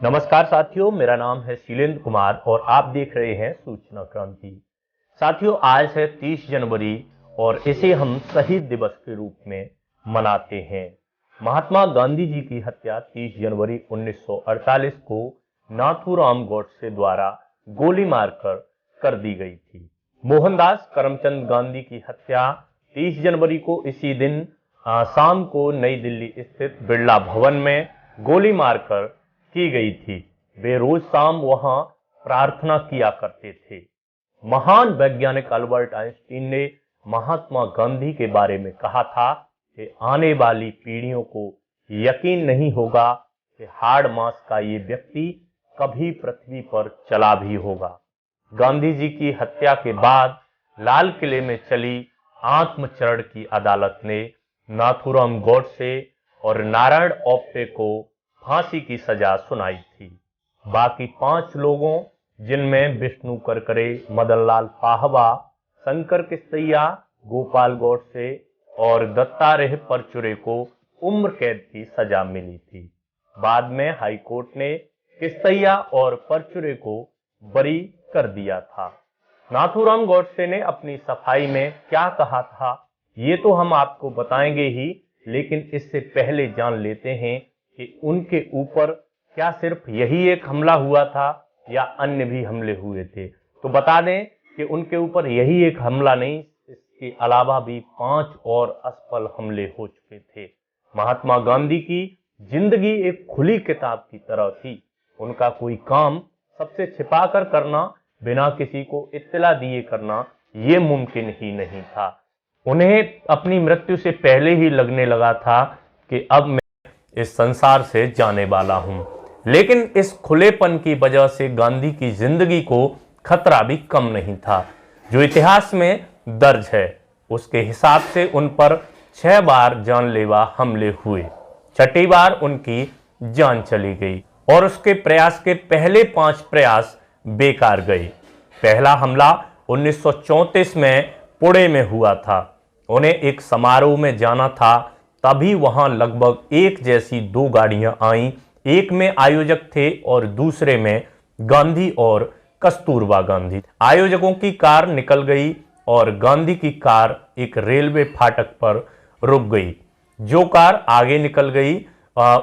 नमस्कार साथियों, मेरा नाम है शीलेंद्र कुमार और आप देख रहे हैं सूचना क्रांति। साथियों, आज है 30 जनवरी और इसे हम शहीद दिवस के रूप में मनाते हैं। महात्मा गांधी जी की हत्या 30 जनवरी 1948 को नाथूराम गॉडसे द्वारा गोली मारकर कर दी गई थी। मोहनदास करमचंद गांधी की हत्या 30 जनवरी को इसी दिन शाम को नई दिल्ली स्थित बिरला भवन में गोली मारकर की गई थी। वे रोज शाम वहां प्रार्थना किया करते थे। महान वैज्ञानिक अल्बर्ट आइंस्टीन ने महात्मा गांधी के बारे में कहा था कि आने वाली पीढ़ियों को यकीन नहीं होगा कि हाड़ मांस का ये व्यक्ति कभी पृथ्वी पर चला भी होगा। गांधी जी की हत्या के बाद लाल किले में चली आत्मचरण की अदालत ने नाथूराम गॉडसे और नारायण ओप्टे को फांसी की सजा सुनाई थी। बाकी 5 लोगों, जिनमें विष्णु करकरे, मदनलाल पाहवा, शंकर किसैया, गोपाल गॉडसे और दत्तात्रेय परचुरे को उम्र कैद की सजा मिली थी। बाद में हाईकोर्ट ने किसैया और परचुरे को बरी कर दिया था। नाथूराम गॉडसे ने अपनी सफाई में क्या कहा था, ये तो हम आपको बताएंगे ही, लेकिन इससे पहले जान लेते हैं कि उनके ऊपर क्या सिर्फ यही एक हमला हुआ था या अन्य भी हमले हुए थे। तो बता दें कि उनके ऊपर यही एक हमला नहीं, इसके अलावा भी 5 और असफल हमले हो चुके थे। महात्मा गांधी की जिंदगी एक खुली किताब की तरह थी। उनका कोई काम सबसे छिपा कर करना, बिना किसी को इत्तला दिए करना, ये मुमकिन ही नहीं था। उन्हें अपनी मृत्यु से पहले ही लगने लगा था कि अब मैं इस संसार से जाने वाला हूं। लेकिन इस खुलेपन की वजह से गांधी की जिंदगी को खतरा भी कम नहीं था। जो इतिहास में दर्ज है उसके हिसाब से उन पर 6 बार जानलेवा हमले हुए। 6ठी बार उनकी जान चली गई और उसके प्रयास के पहले 5 प्रयास बेकार गए। पहला हमला 1934 में पुणे में हुआ था। उन्हें एक समारोह में जाना था, तभी वहां लगभग एक जैसी 2 गाड़ियां आईं। एक में आयोजक थे और दूसरे में गांधी और कस्तूरबा गांधी। आयोजकों की कार निकल गई और गांधी की कार एक रेलवे फाटक पर रुक गई। जो कार आगे निकल गई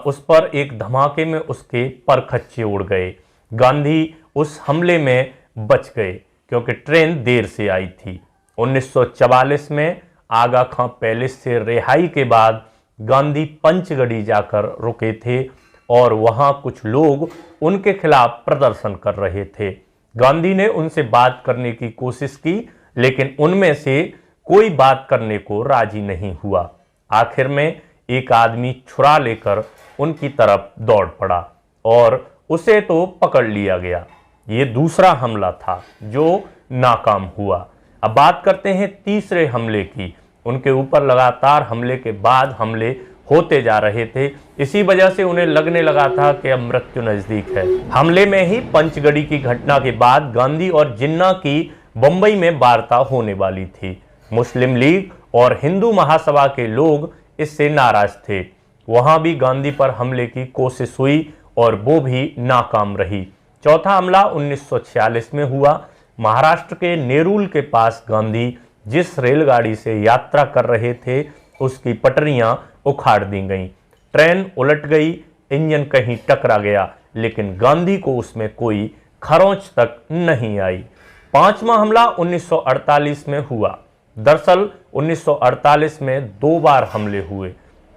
उस पर एक धमाके में उसके परखच्चे उड़ गए। गांधी उस हमले में बच गए क्योंकि ट्रेन देर से आई थी। 1944 में आगा खां पैलेस से रिहाई के बाद गांधी पंचगढ़ी जाकर रुके थे और वहां कुछ लोग उनके खिलाफ प्रदर्शन कर रहे थे। गांधी ने उनसे बात करने की कोशिश की, लेकिन उनमें से कोई बात करने को राजी नहीं हुआ। आखिर में एक आदमी छुरा लेकर उनकी तरफ दौड़ पड़ा और उसे तो पकड़ लिया गया। ये दूसरा हमला था जो नाकाम हुआ। अब बात करते हैं तीसरे हमले की। उनके ऊपर लगातार हमले के बाद हमले होते जा रहे थे। इसी वजह से उन्हें लगने लगा था कि अब मृत्यु नजदीक है। हमले में ही पंचगढ़ी की घटना के बाद गांधी और जिन्ना की बंबई में वार्ता होने वाली थी। मुस्लिम लीग और हिंदू महासभा के लोग इससे नाराज थे। वहां भी गांधी पर हमले की कोशिश हुई और वो भी नाकाम रही। चौथा हमला 1946 में हुआ। महाराष्ट्र के नेरुल के पास गांधी जिस रेलगाड़ी से यात्रा कर रहे थे उसकी पटरियां उखाड़ दी गईं। ट्रेन उलट गई, इंजन कहीं टकरा गया, लेकिन गांधी को उसमें कोई खरोंच तक नहीं आई। 5वां हमला 1948 में हुआ। दरअसल 1948 में 2 बार हमले हुए।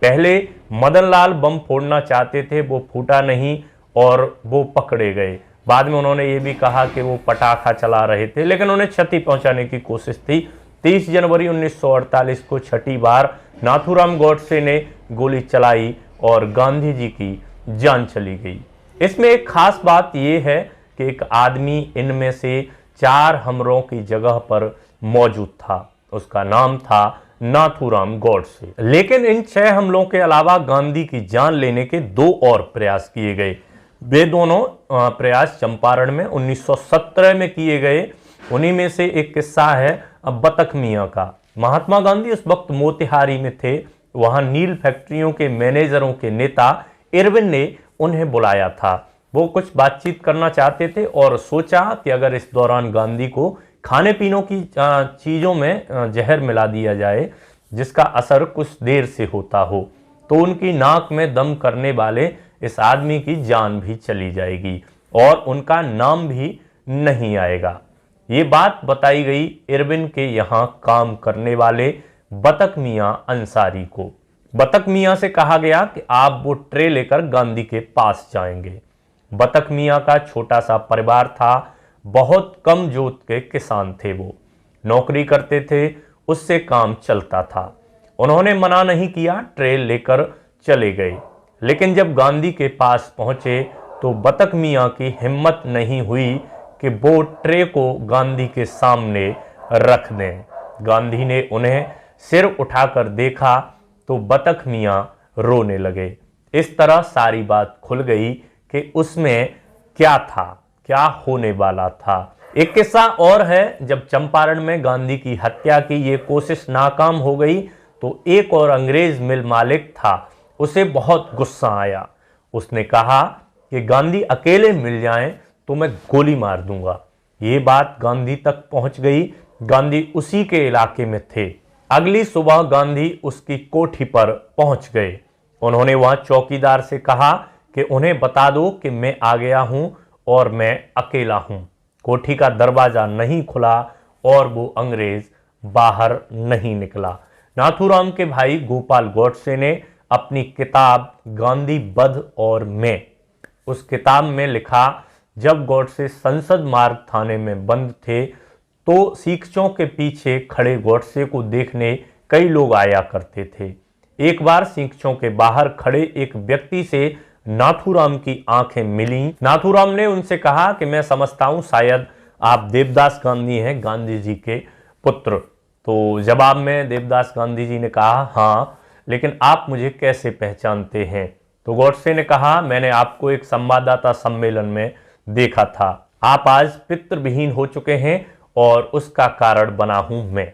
पहले मदनलाल बम फोड़ना चाहते थे, वो फूटा नहीं और वो पकड़े गए। बाद में उन्होंने ये भी कहा कि वो पटाखा चला रहे थे, लेकिन उन्हें क्षति पहुंचाने की कोशिश थी। 30 जनवरी 1948 को 6ठी बार नाथूराम गॉडसे ने गोली चलाई और गांधी जी की जान चली गई। इसमें एक खास बात यह है कि एक आदमी इनमें से 4 हमलों की जगह पर मौजूद था। उसका नाम था नाथूराम गॉडसे। लेकिन इन 6 हमलों के अलावा गांधी की जान लेने के 2 और प्रयास किए गए। वे दोनों प्रयास चंपारण में 1917 में किए गए। उन्हीं में से एक किस्सा है बतख मियाँ का। महात्मा गांधी उस वक्त मोतिहारी में थे। वहां नील फैक्ट्रियों के मैनेजरों के नेता इरविन ने उन्हें बुलाया था। वो कुछ बातचीत करना चाहते थे और सोचा कि अगर इस दौरान गांधी को खाने पीने की चीज़ों में जहर मिला दिया जाए जिसका असर कुछ देर से होता हो तो उनकी नाक में दम करने वाले इस आदमी की जान भी चली जाएगी और उनका नाम भी नहीं आएगा। ये बात बताई गई इरविन के यहाँ काम करने वाले बतक मियाँ अंसारी को। बतक मियाँ से कहा गया कि आप वो ट्रे लेकर गांधी के पास जाएंगे। बतक मियाँ का छोटा सा परिवार था, बहुत कम जोत के किसान थे, वो नौकरी करते थे, उससे काम चलता था। उन्होंने मना नहीं किया, ट्रे लेकर चले गए। लेकिन जब गांधी के पास पहुंचे तो बतक मियाँ की हिम्मत नहीं हुई कि वो ट्रे को गांधी के सामने रख दें। गांधी ने उन्हें सिर उठाकर देखा तो बतक मियाँ रोने लगे। इस तरह सारी बात खुल गई कि उसमें क्या था, क्या होने वाला था। एक किस्सा और है, जब चंपारण में गांधी की हत्या की ये कोशिश नाकाम हो गई तो एक और अंग्रेज मिल मालिक था, उसे बहुत गुस्सा आया। उसने कहा कि गांधी अकेले मिल जाएं तो मैं गोली मार दूंगा। ये बात गांधी तक पहुंच गई। गांधी उसी के इलाके में थे। अगली सुबह गांधी उसकी कोठी पर पहुंच गए। उन्होंने वहां चौकीदार से कहा कि उन्हें बता दो कि मैं आ गया हूं और मैं अकेला हूं। कोठी का दरवाजा नहीं खुला और वो अंग्रेज बाहर नहीं निकला। नाथूराम के भाई गोपाल गॉडसे ने अपनी किताब गांधी वध और मैं, उस किताब में लिखा, जब गॉडसे संसद मार्ग थाने में बंद थे तो सीखचों के पीछे खड़े गॉडसे को देखने कई लोग आया करते थे। एक बार सीखचों के बाहर खड़े एक व्यक्ति से नाथूराम की आंखें मिली। नाथूराम ने उनसे कहा कि मैं समझता हूं शायद आप देवदास गांधी हैं, गांधी जी के पुत्र। तो जवाब में देवदास गांधी जी ने कहा, हाँ, लेकिन आप मुझे कैसे पहचानते हैं? तो गॉडसे ने कहा, मैंने आपको एक संवाददाता सम्मेलन में देखा था। आप आज पितृविहीन हो चुके हैं और उसका कारण बना हूं मैं।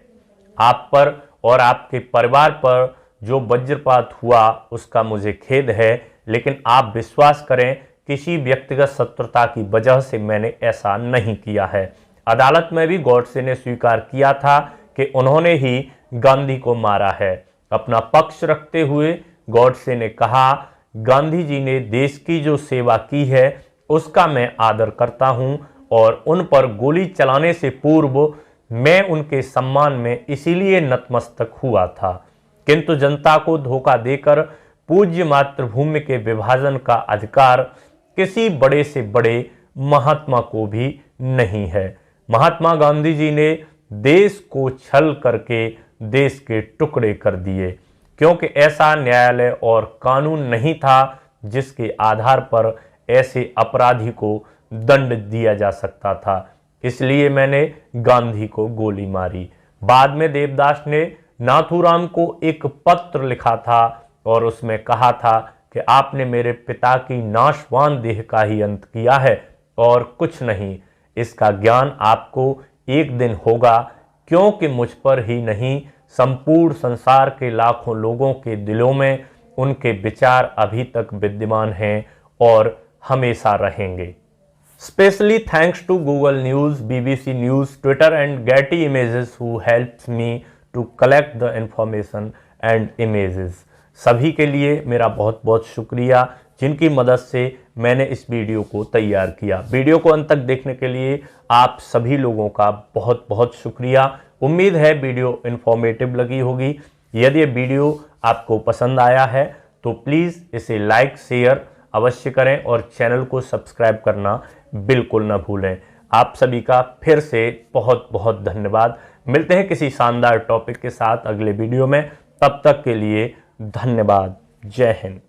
आप पर और आपके परिवार पर जो वज्रपात हुआ उसका मुझे खेद है, लेकिन आप विश्वास करें किसी व्यक्तिगत शत्रुता की वजह से मैंने ऐसा नहीं किया है। अदालत में भी गॉडसे ने स्वीकार किया था कि उन्होंने ही गांधी को मारा है। अपना पक्ष रखते हुए गॉडसे ने कहा, गांधी जी ने देश की जो सेवा की है उसका मैं आदर करता हूं और उन पर गोली चलाने से पूर्व मैं उनके सम्मान में इसीलिए नतमस्तक हुआ था, किंतु जनता को धोखा देकर पूज्य मातृभूमि के विभाजन का अधिकार किसी बड़े से बड़े महात्मा को भी नहीं है। महात्मा गांधी जी ने देश को छल करके देश के टुकड़े कर दिए, क्योंकि ऐसा न्यायालय और कानून नहीं था जिसके आधार पर ऐसे अपराधी को दंड दिया जा सकता था। इसलिए मैंने गांधी को गोली मारी। बाद में देवदास ने नाथूराम को एक पत्र लिखा था और उसमें कहा था कि आपने मेरे पिता की नाशवान देह का ही अंत किया है और कुछ नहीं। इसका ज्ञान आपको एक दिन होगा, क्योंकि मुझ पर ही नहीं संपूर्ण संसार के लाखों लोगों के दिलों में उनके विचार अभी तक विद्यमान हैं और हमेशा रहेंगे। Especially thanks to Google News, BBC News, Twitter and Getty Images who helped me to collect the information and images. सभी के लिए मेरा बहुत बहुत शुक्रिया जिनकी मदद से मैंने इस वीडियो को तैयार किया। वीडियो को अंत तक देखने के लिए आप सभी लोगों का बहुत बहुत शुक्रिया। उम्मीद है वीडियो इन्फॉर्मेटिव लगी होगी। यदि ये वीडियो आपको पसंद आया है तो प्लीज़ इसे लाइक शेयर अवश्य करें और चैनल को सब्सक्राइब करना बिल्कुल ना भूलें। आप सभी का फिर से बहुत बहुत धन्यवाद। मिलते हैं किसी शानदार टॉपिक के साथ अगले वीडियो में। तब तक के लिए धन्यवाद। जय हिंद।